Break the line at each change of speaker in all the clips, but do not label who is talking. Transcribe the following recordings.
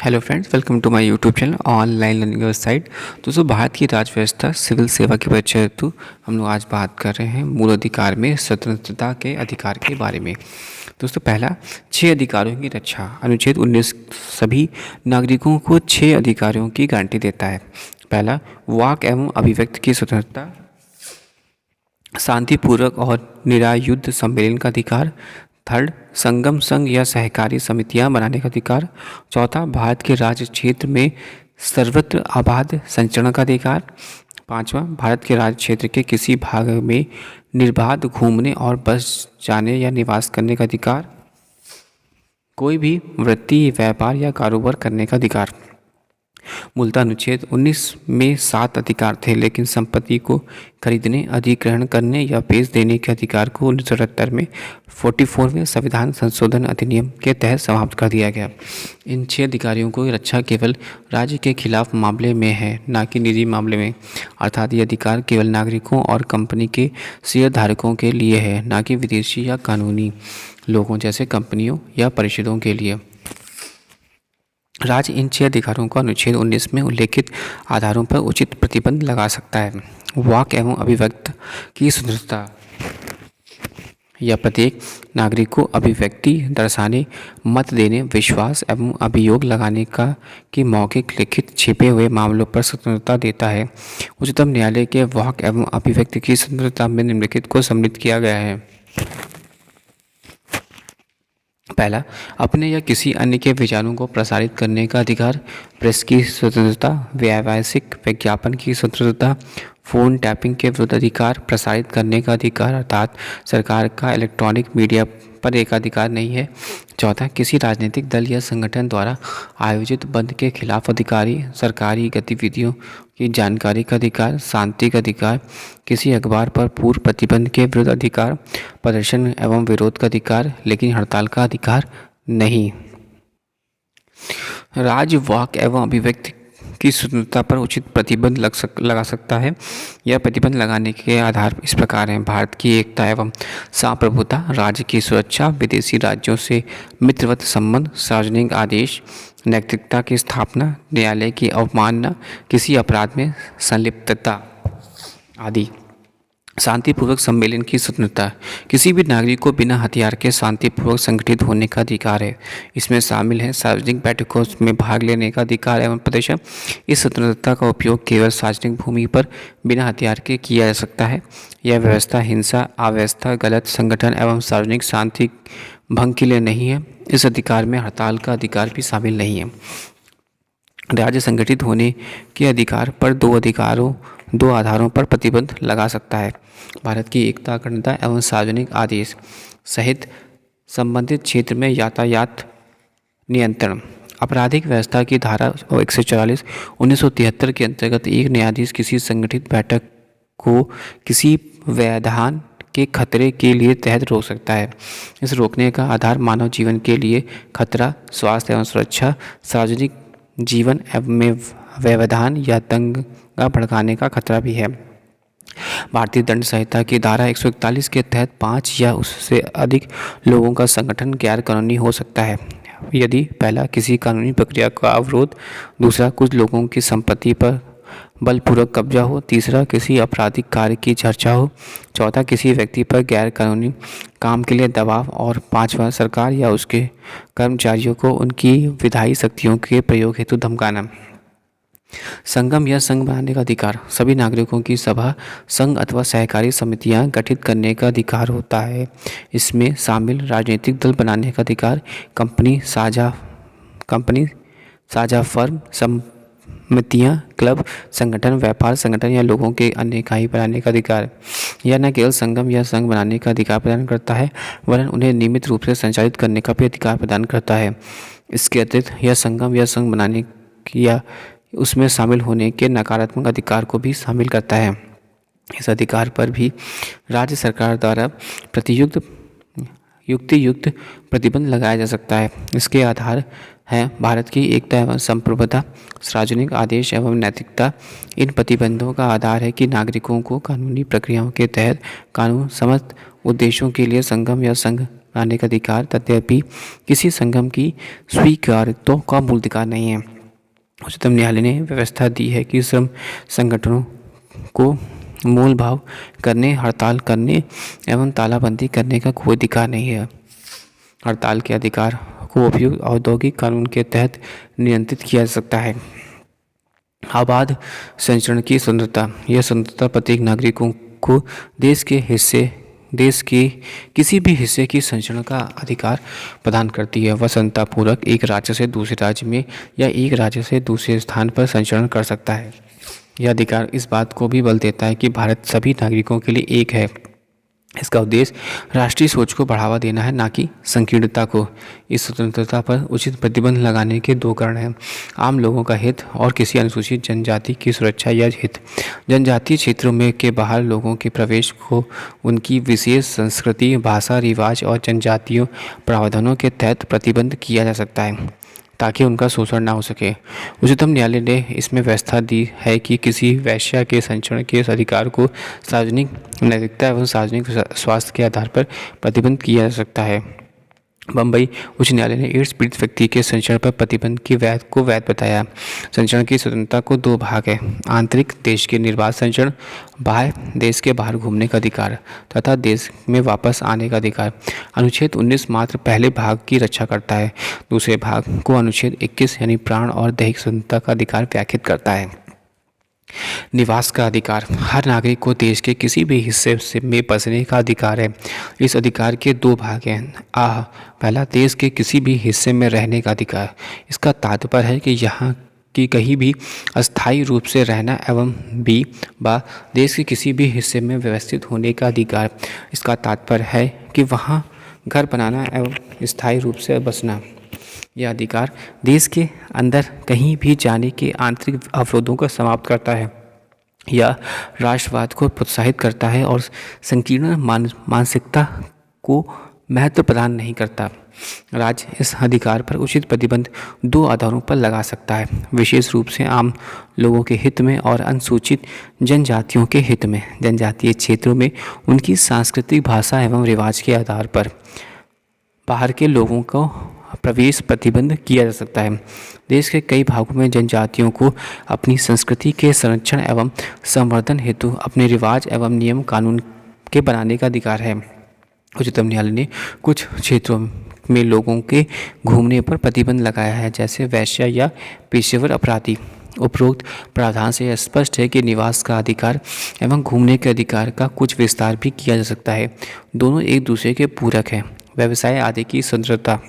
Hello friends, welcome to my YouTube channel online learning website. दोस्तों, भारत की राज्य व्यवस्था सिविल सेवा की परीक्षा हेतु हम लोग आज बात कर रहे हैं मूल अधिकार में स्वतंत्रता के अधिकार के बारे में। दोस्तों, पहला 6 अधिकारों की रक्षा। अनुच्छेद 19 सभी नागरिकों को 6 अधिकारों की गारंटी देता है। पहला, वाक एवं अभिव्यक्ति की स्वतंत्रता, शांतिपूर्वक और निरायुध सम्मेलन का अधिकार। थर्ड, संगम संघ या सहकारी समितियां बनाने का अधिकार। चौथा, भारत के राज्य क्षेत्र में सर्वत्र अबाध संचरण का अधिकार। पांचवा, भारत के राज्य क्षेत्र के किसी भाग में निर्बाध घूमने और बस जाने या निवास करने का अधिकार। कोई भी वृत्ति, व्यापार या कारोबार करने का अधिकार। मूलतः अनुच्छेद 19 में 7 अधिकार थे, लेकिन संपत्ति को खरीदने, अधिग्रहण करने या बेच देने के अधिकार को 1978 में 44वें संविधान संशोधन अधिनियम के तहत समाप्त कर दिया गया। इन 6 अधिकारों की रक्षा केवल राज्य के खिलाफ मामले में है, न कि निजी मामले में। अर्थात ये अधिकार केवल नागरिकों और कंपनी के शेयर धारकों के लिए है, न कि विदेशी या कानूनी लोगों जैसे कंपनियों या परिषदों के लिए। राज्य इन 6 अधिकारों को अनुच्छेद 19 में उल्लेखित आधारों पर उचित प्रतिबंध लगा सकता है। वाक एवं अभिव्यक्ति की स्वतंत्रता, यह प्रत्येक नागरिक को अभिव्यक्ति दर्शाने, मत देने, विश्वास एवं अभियोग लगाने का कि मौखिक, लिखित, छिपे हुए मामलों पर स्वतंत्रता देता है। उच्चतम न्यायालय के वाक एवं अभिव्यक्ति की स्वतंत्रता में निम्नलिखित को सम्मिलित किया गया है। पहला, अपने या किसी अन्य के विचारों को प्रसारित करने का अधिकार। प्रेस की स्वतंत्रता, व्यावसायिक विज्ञापन की स्वतंत्रता, फ़ोन टैपिंग के विरुद्ध अधिकार, प्रसारित करने का अधिकार अर्थात सरकार का इलेक्ट्रॉनिक मीडिया पर एकाधिकार नहीं है। चौथा, किसी राजनीतिक दल या संगठन द्वारा आयोजित बंद के खिलाफ अधिकारी, सरकारी गतिविधियों की जानकारी का अधिकार, शांति का अधिकार, किसी अखबार पर पूर्व प्रतिबंध के विरुद्ध अधिकार, प्रदर्शन एवं विरोध का अधिकार, लेकिन हड़ताल का अधिकार नहीं। राज्य वाक एवं अभिव्यक्ति की स्वतंत्रता पर उचित प्रतिबंध लगा सकता है। यह प्रतिबंध लगाने के आधार इस प्रकार हैं: भारत की एकता एवं संप्रभुता, राज्य की सुरक्षा, विदेशी राज्यों से मित्रवत संबंध, सार्वजनिक आदेश, नैतिकता की स्थापना, न्यायालय की अवमानना, किसी अपराध में संलिप्तता आदि। शांतिपूर्वक सम्मेलन की स्वतंत्रता, किसी भी नागरिक को बिना हथियार के शांतिपूर्वक संगठित होने का अधिकार है। इसमें शामिल है सार्वजनिक बैठकों में भाग लेने का अधिकार एवं प्रदर्शन। इस स्वतंत्रता का उपयोग केवल सार्वजनिक भूमि पर बिना हथियार के किया जा सकता है। यह व्यवस्था हिंसा, अव्यवस्था, गलत संगठन एवं सार्वजनिक शांति भंग के लिए नहीं है। इस अधिकार में हड़ताल का अधिकार भी शामिल नहीं है। राज्य संगठित होने के अधिकार पर दो आधारों पर प्रतिबंध लगा सकता है: भारत की एकता, अखंडता एवं सार्वजनिक आदेश सहित संबंधित क्षेत्र में यातायात नियंत्रण। आपराधिक व्यवस्था की धारा 144 1973 के अंतर्गत एक न्यायाधीश किसी संगठित बैठक को किसी व्यवधान के खतरे के लिए तहत रोक सकता है। इस रोकने का आधार मानव जीवन के लिए खतरा, स्वास्थ्य एवं सुरक्षा, सार्वजनिक जीवन में व्यवधान या दंगा भड़काने का खतरा भी है। भारतीय दंड संहिता की धारा 141 के तहत 5 या उससे अधिक लोगों का संगठन गैर कानूनी हो सकता है यदि पहला, किसी कानूनी प्रक्रिया का अवरोध; दूसरा, कुछ लोगों की संपत्ति पर बलपूर्वक कब्जा हो; तीसरा, किसी आपराधिक कार्य की चर्चा हो; चौथा, किसी व्यक्ति पर गैर कानूनी काम के लिए दबाव; और पांचवा, सरकार या उसके कर्मचारियों को उनकी विधायी शक्तियों के प्रयोग हेतु धमकाना। संगम या संघ बनाने का अधिकार, सभी नागरिकों की सभा, संघ अथवा सहकारी समितियां गठित करने का अधिकार होता है। इसमें शामिल राजनीतिक दल बनाने का अधिकार, कंपनी, साझा फर्म, समितियां, क्लब, संगठन, व्यापार संगठन या लोगों के अन्य इकाई बनाने का अधिकार। यह न केवल संगम या संघ बनाने का अधिकार प्रदान करता है, वरन उन्हें नियमित रूप से संचालित करने का भी अधिकार प्रदान करता है। इसके अतिरिक्त यह संगम या संघ बनाने या उसमें शामिल होने के नकारात्मक अधिकार को भी शामिल करता है। इस अधिकार पर भी राज्य सरकार द्वारा युक्तियुक्त प्रतिबंध लगाया जा सकता है। इसके आधार हैं भारत की एकता एवं संप्रभुता, सार्वजनिक आदेश एवं नैतिकता। इन प्रतिबंधों का आधार है कि नागरिकों को कानूनी प्रक्रियाओं के तहत कानून समस्त उद्देश्यों के लिए संगम या संघ लाने का अधिकार तथापि किसी संगम की स्वीकार्यता का मूल अधिकार नहीं है। उच्चतम न्यायालय ने व्यवस्था दी है कि श्रम संगठनों को मोल भाव करने, हड़ताल करने एवं तालाबंदी करने का कोई अधिकार नहीं है। हड़ताल के अधिकार को उपयुक्त औद्योगिक कानून के तहत नियंत्रित किया जा सकता है। आबाद संचरण की स्वतंत्रता, यह स्वतंत्रता प्रत्येक नागरिकों को देश के किसी भी हिस्से की संचरण का अधिकार प्रदान करती है। वह स्वतंत्रतापूर्वक एक राज्य से दूसरे राज्य में या एक राज्य से दूसरे स्थान पर संचरण कर सकता है। यह अधिकार इस बात को भी बल देता है कि भारत सभी नागरिकों के लिए एक है। इसका उद्देश्य राष्ट्रीय सोच को बढ़ावा देना है, ना कि संकीर्णता को। इस स्वतंत्रता पर उचित प्रतिबंध लगाने के दो कारण हैं: आम लोगों का हित और किसी अनुसूचित जनजाति की सुरक्षा या हित। जनजातीय क्षेत्रों में के बाहर लोगों के प्रवेश को उनकी विशेष संस्कृति, भाषा, रिवाज और जनजातीय प्रावधानों के तहत प्रतिबंध किया जा सकता है ताकि उनका शोषण ना हो सके। उच्चतम न्यायालय ने इसमें व्यवस्था दी है कि किसी वेश्या के संचरण के अधिकार को सार्वजनिक नैतिकता एवं सार्वजनिक स्वास्थ्य के आधार पर प्रतिबंध किया जा सकता है। बम्बई उच्च न्यायालय ने एड्स पीड़ित व्यक्ति के संचरण पर प्रतिबंध की वैध बताया। संचरण की स्वतंत्रता को दो भाग है: आंतरिक देश के निर्बाध संचरण, बाह्य देश के बाहर घूमने का अधिकार तथा देश में वापस आने का अधिकार। अनुच्छेद 19 मात्र पहले भाग की रक्षा करता है। दूसरे भाग को अनुच्छेद 21 यानी प्राण और दैहिक स्वतंत्रता का अधिकार व्याख्यात करता है। निवास का अधिकार, हर नागरिक को देश के किसी भी हिस्से में बसने का अधिकार है। इस अधिकार के दो भाग हैं। पहला, देश के किसी भी हिस्से में रहने का अधिकार। इसका तात्पर्य है कि यहाँ की कहीं भी अस्थायी रूप से रहना एवं देश के किसी भी हिस्से में व्यवस्थित होने का अधिकार। इसका तात्पर्य है कि वहाँ घर बनाना एवं स्थायी रूप से बसना। यह अधिकार देश के अंदर कहीं भी जाने के आंतरिक अवरोधों को समाप्त करता है या राष्ट्रवाद को प्रोत्साहित करता है और संकीर्ण मानसिकता को महत्व प्रदान नहीं करता। राज्य इस अधिकार पर उचित प्रतिबंध दो आधारों पर लगा सकता है: विशेष रूप से आम लोगों के हित में और अनुसूचित जनजातियों के हित में। जनजातीय क्षेत्रों में उनकी सांस्कृतिक, भाषा एवं रिवाज के आधार पर बाहर के लोगों को प्रवेश प्रतिबंध किया जा सकता है। देश के कई भागों में जनजातियों को अपनी संस्कृति के संरक्षण एवं संवर्धन हेतु अपने रिवाज एवं नियम कानून के बनाने का अधिकार है। उच्चतम न्यायालय ने कुछ क्षेत्रों में लोगों के घूमने पर प्रतिबंध लगाया है, जैसे वेश्या या पेशेवर अपराधी। उपरोक्त प्रावधान से स्पष्ट है कि निवास का अधिकार एवं घूमने के अधिकार का कुछ विस्तार भी किया जा सकता है। दोनों एक दूसरे के पूरक हैं। व्यवसाय आदि की स्वतंत्रता,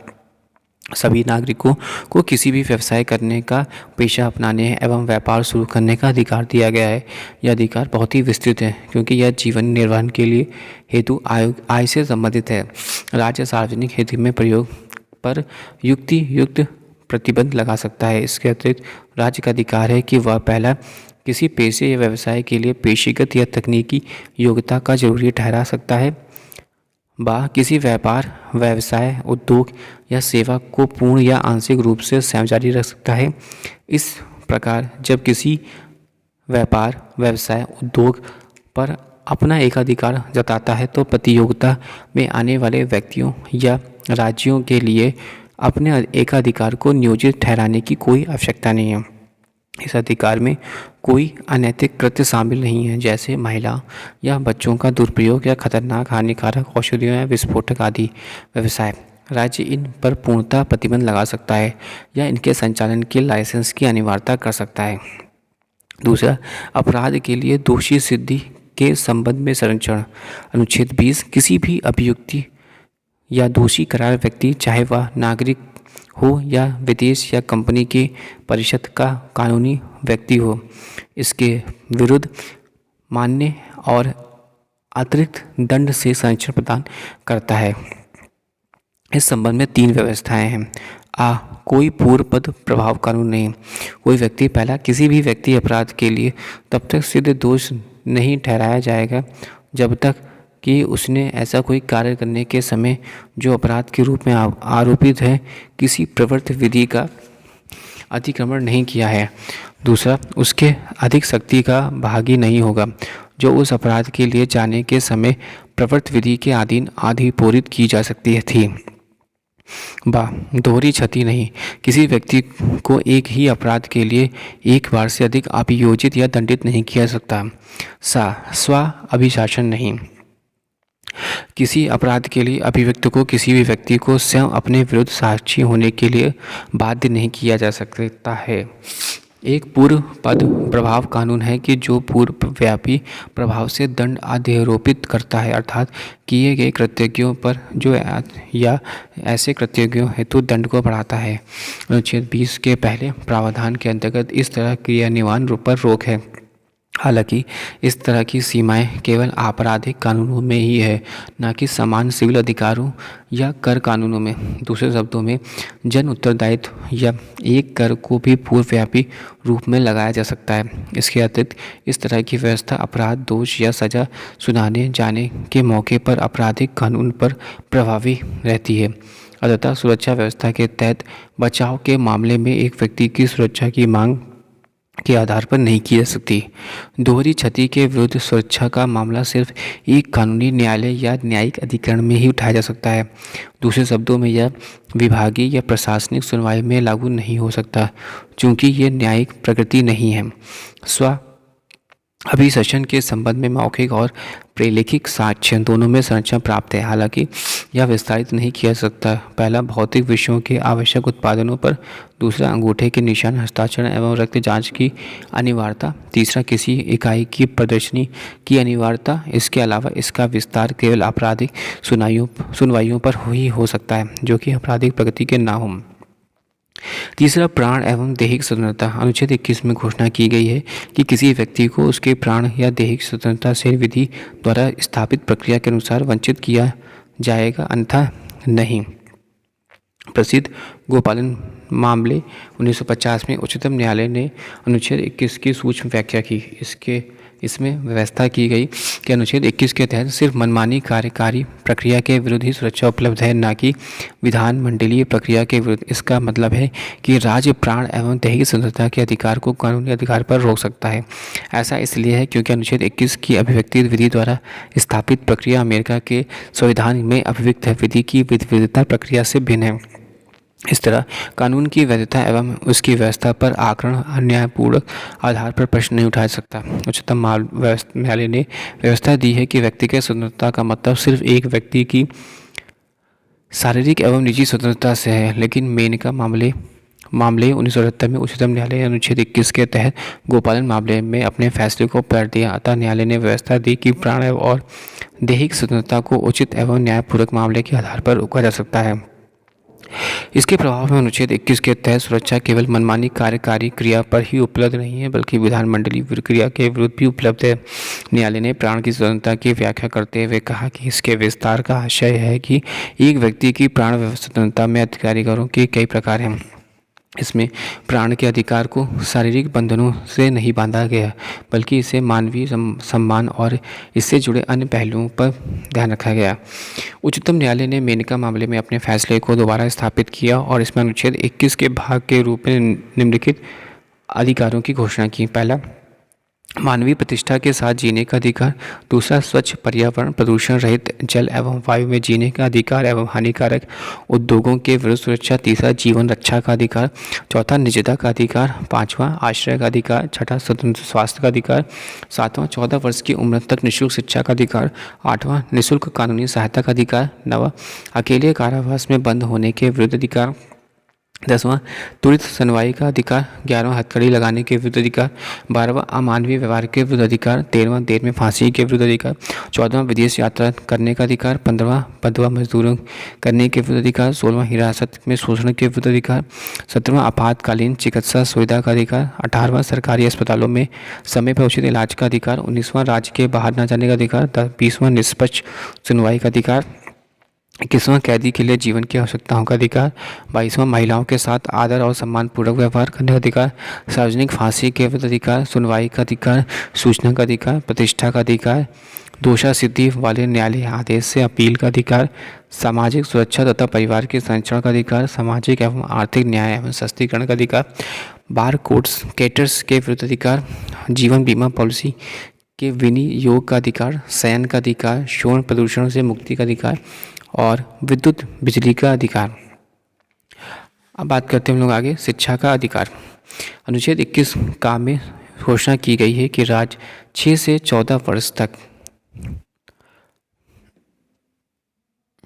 सभी नागरिकों को किसी भी व्यवसाय करने का, पेशा अपनाने एवं व्यापार शुरू करने का अधिकार दिया गया है। यह अधिकार बहुत ही विस्तृत है क्योंकि यह जीवन निर्वहन के लिए हेतु आय से संबंधित है। राज्य सार्वजनिक हित में प्रयोग पर युक्त प्रतिबंध लगा सकता है। इसके अतिरिक्त राज्य का अधिकार है कि वह पहला किसी पेशे या व्यवसाय के लिए पेशेगत या तकनीकी योग्यता का जरूरी ठहरा सकता है, किसी व्यापार, व्यवसाय, उद्योग या सेवा को पूर्ण या आंशिक रूप से स्वयं जारी रख सकता है। इस प्रकार जब किसी व्यापार, व्यवसाय, उद्योग पर अपना एकाधिकार जताता है तो प्रतियोगिता में आने वाले व्यक्तियों या राज्यों के लिए अपने एकाधिकार को नियोजित ठहराने की कोई आवश्यकता नहीं है। इस अधिकार में कोई अनैतिक कृत्य शामिल नहीं है, जैसे महिला या बच्चों का दुरुपयोग या खतरनाक हानिकारक औषधियों या विस्फोटक आदि व्यवसाय। राज्य इन पर पूर्णतः प्रतिबंध लगा सकता है या इनके संचालन के लाइसेंस की अनिवार्यता कर सकता है। दूसरा, अपराध के लिए दोषी सिद्धि के संबंध में संरक्षण। अनुच्छेद 20 किसी भी अभियुक्ति या दोषी करार व्यक्ति, चाहे वह नागरिक हो या विदेश या कंपनी के परिषद का कानूनी व्यक्ति हो, इसके विरुद्ध मान्य और अतिरिक्त दंड से संरक्षण प्रदान करता है। इस संबंध में 3 व्यवस्थाएं हैं। कोई पूर्वपद प्रभाव कानून नहीं। कोई व्यक्ति पहला, किसी भी व्यक्ति अपराध के लिए तब तक सिद्ध दोष नहीं ठहराया जाएगा जब तक कि उसने ऐसा कोई कार्य करने के समय जो अपराध के रूप में आरोपित है किसी प्रवृत्त विधि का अतिक्रमण नहीं किया है। दूसरा, उसके अधिक शक्ति का भागी नहीं होगा जो उस अपराध के लिए जाने के समय प्रवर्त विधि के अधीन अधिपोरित की जा सकती थी। दोहरी क्षति नहीं, किसी व्यक्ति को एक ही अपराध के लिए एक बार से अधिक अभियोजित या दंडित नहीं किया सकता। स्व अभिशासन नहीं, किसी अपराध के लिए अभियुक्त को किसी भी व्यक्ति को स्वयं अपने विरुद्ध साक्षी होने के लिए बाध्य नहीं किया जा सकता है। एक पूर्व पद प्रभाव कानून है कि जो पूर्व व्यापी प्रभाव से दंड अध्यारोपित करता है, अर्थात किए गए कृत्यों पर जो या ऐसे कृत्यों हेतु दंड को बढ़ाता है। अनुच्छेद 20 के पहले प्रावधान के अंतर्गत इस तरह क्रियान्वयन पर रोक है। हालांकि इस तरह की सीमाएं केवल आपराधिक कानूनों में ही है, न कि समान सिविल अधिकारों या कर कानूनों में। दूसरे शब्दों में, जन उत्तरदायित्व या एक कर को भी पूर्वव्यापी रूप में लगाया जा सकता है। इसके अतिरिक्त इस तरह की व्यवस्था अपराध, दोष या सजा सुनाने जाने के मौके पर आपराधिक कानून पर प्रभावी रहती है। अतः सुरक्षा व्यवस्था के तहत बचाव के मामले में एक व्यक्ति की सुरक्षा की मांग के आधार पर नहीं की जा सकती। दोहरी क्षति के विरुद्ध सुरक्षा का मामला सिर्फ एक कानूनी न्यायालय या न्यायिक अधिकरण में ही उठाया जा सकता है। दूसरे शब्दों में, यह विभागीय या प्रशासनिक सुनवाई में लागू नहीं हो सकता, चूँकि ये न्यायिक प्रकृति नहीं है। स्व अभिशासन के संबंध में मौखिक और प्रलेखित साक्ष्य दोनों में संरक्षण प्राप्त है, हालांकि यह विस्तारित नहीं किया जा सकता। पहला, भौतिक विषयों के आवश्यक उत्पादनों पर। दूसरा, अंगूठे के निशान, हस्ताक्षर एवं रक्त जांच की अनिवार्यता। तीसरा, किसी इकाई की प्रदर्शनी की अनिवार्यता। इसके अलावा इसका विस्तार केवल आपराधिक सुनवाइयों पर ही हो सकता है जो कि आपराधिक प्रकृति के ना हों। तीसरा, प्राण एवं दैहिक स्वतंत्रता। अनुच्छेद 21 में घोषणा की गई है कि किसी व्यक्ति को उसके प्राण या दैहिक स्वतंत्रता से विधि द्वारा स्थापित प्रक्रिया के अनुसार वंचित किया जाएगा, अन्यथा नहीं। प्रसिद्ध गोपालन मामले 1950 में उच्चतम न्यायालय ने अनुच्छेद 21 की सूक्ष्म व्याख्या की। इसमें व्यवस्था की गई कि अनुच्छेद 21 के तहत सिर्फ मनमानी कार्यकारी प्रक्रिया के विरुद्ध ही सुरक्षा उपलब्ध है, न कि विधान मंडलीय प्रक्रिया के विरुद्ध। इसका मतलब है कि राज्य प्राण एवं दैहिक स्वतंत्रता के अधिकार को कानूनी अधिकार पर रोक सकता है। ऐसा इसलिए है क्योंकि अनुच्छेद 21 की अभिव्यक्ति विधि द्वारा स्थापित प्रक्रिया अमेरिका के संविधान में अभिव्यक्त विधि की विधिवता प्रक्रिया से भिन्न है। इस तरह कानून की वैधता एवं उसकी व्यवस्था पर आकरण अन्यायपूर्ण आधार पर प्रश्न नहीं उठा सकता। उच्चतम न्यायालय ने व्यवस्था दी है कि व्यक्तिगत स्वतंत्रता का मतलब सिर्फ एक व्यक्ति की शारीरिक एवं निजी स्वतंत्रता से है, लेकिन मेनका मामले 1978 में उच्चतम न्यायालय ने अनुच्छेद 21 के तहत गोपालन मामले में अपने फैसले को पलट दिया। अतः न्यायालय ने व्यवस्था दी कि प्राण और दैहिक स्वतंत्रता को उचित एवं न्यायपूर्वक मामले के आधार पर रोका जा सकता है। इसके प्रभाव में अनुच्छेद 21 के तहत सुरक्षा केवल मनमानी कार्यकारी क्रिया पर ही उपलब्ध नहीं है, बल्कि विधानमंडलीय प्रक्रिया के विरुद्ध भी उपलब्ध है। न्यायालय ने प्राण की स्वतंत्रता की व्याख्या करते हुए कहा कि इसके विस्तार का आशय है कि एक व्यक्ति की प्राण स्वतंत्रता में अधिकारों के कई प्रकार हैं। इसमें प्राण के अधिकार को शारीरिक बंधनों से नहीं बांधा गया, बल्कि इसे मानवीय सम्मान और इससे जुड़े अन्य पहलुओं पर ध्यान रखा गया। उच्चतम न्यायालय ने मेनका मामले में अपने फैसले को दोबारा स्थापित किया और इसमें अनुच्छेद 21 के भाग के रूप में निम्नलिखित अधिकारों की घोषणा की। पहला, मानवीय प्रतिष्ठा के साथ जीने का अधिकार। दूसरा, स्वच्छ पर्यावरण, प्रदूषण रहित जल एवं वायु में जीने का अधिकार एवं हानिकारक उद्योगों के विरुद्ध सुरक्षा। तीसरा, जीवन रक्षा का अधिकार। चौथा, निजता का अधिकार। पांचवा, आश्रय का अधिकार। छठा, स्वतंत्र स्वास्थ्य का अधिकार। सातवां, 14 वर्ष की उम्र तक निःशुल्क शिक्षा का अधिकार। आठवां, निःशुल्क कानूनी सहायता का अधिकार। नवा, अकेले कारावास में बंद होने के विरुद्ध अधिकार। 10वां, त्वरित सुनवाई का अधिकार। 11वां, हथकड़ी लगाने के विरुद्ध अधिकार। 12वां, अमानवीय व्यवहार के विरुद्ध अधिकार। 13वां, देर में फांसी के विरुद्ध अधिकार। 14वां, विदेश यात्रा करने का अधिकार। 15वां, बंधुआ मजदूरों करने के विरुद्ध अधिकार। 16वां, हिरासत में शोषण के विरुद्ध अधिकार। 17वां, आपातकालीन चिकित्सा सुविधा का अधिकार। 18वां, सरकारी अस्पतालों में समय पर उचित इलाज का अधिकार। 19वां, राज्य के बाहर न जाने का अधिकार। 20वां, निष्पक्ष सुनवाई का अधिकार। 21वां, कैदी के लिए जीवन की आवश्यकताओं का अधिकार। 22वां, महिलाओं के साथ आदर और सम्मानपूर्वक व्यवहार करने का अधिकार। सार्वजनिक फांसी के विरुद्ध अधिकार। सुनवाई का अधिकार। सूचना का अधिकार। प्रतिष्ठा का अधिकार। दोषा सिद्धि वाले न्यायालय आदेश से अपील का अधिकार। सामाजिक सुरक्षा तथा परिवार के संरक्षण का अधिकार। सामाजिक एवं आर्थिक न्याय एवं सशक्तिकरण का अधिकार। बार कोड्स कैटर्स के विरुद्ध अधिकार। जीवन बीमा पॉलिसी के विनियोग का अधिकार, शयन का अधिकार, शोर प्रदूषणों से मुक्ति का अधिकार और विद्युत बिजली का अधिकार। अब बात करते हैं हम लोग आगे शिक्षा का अधिकार। अनुच्छेद 21 का में घोषणा की गई है कि राज्य 6 से 14 वर्ष तक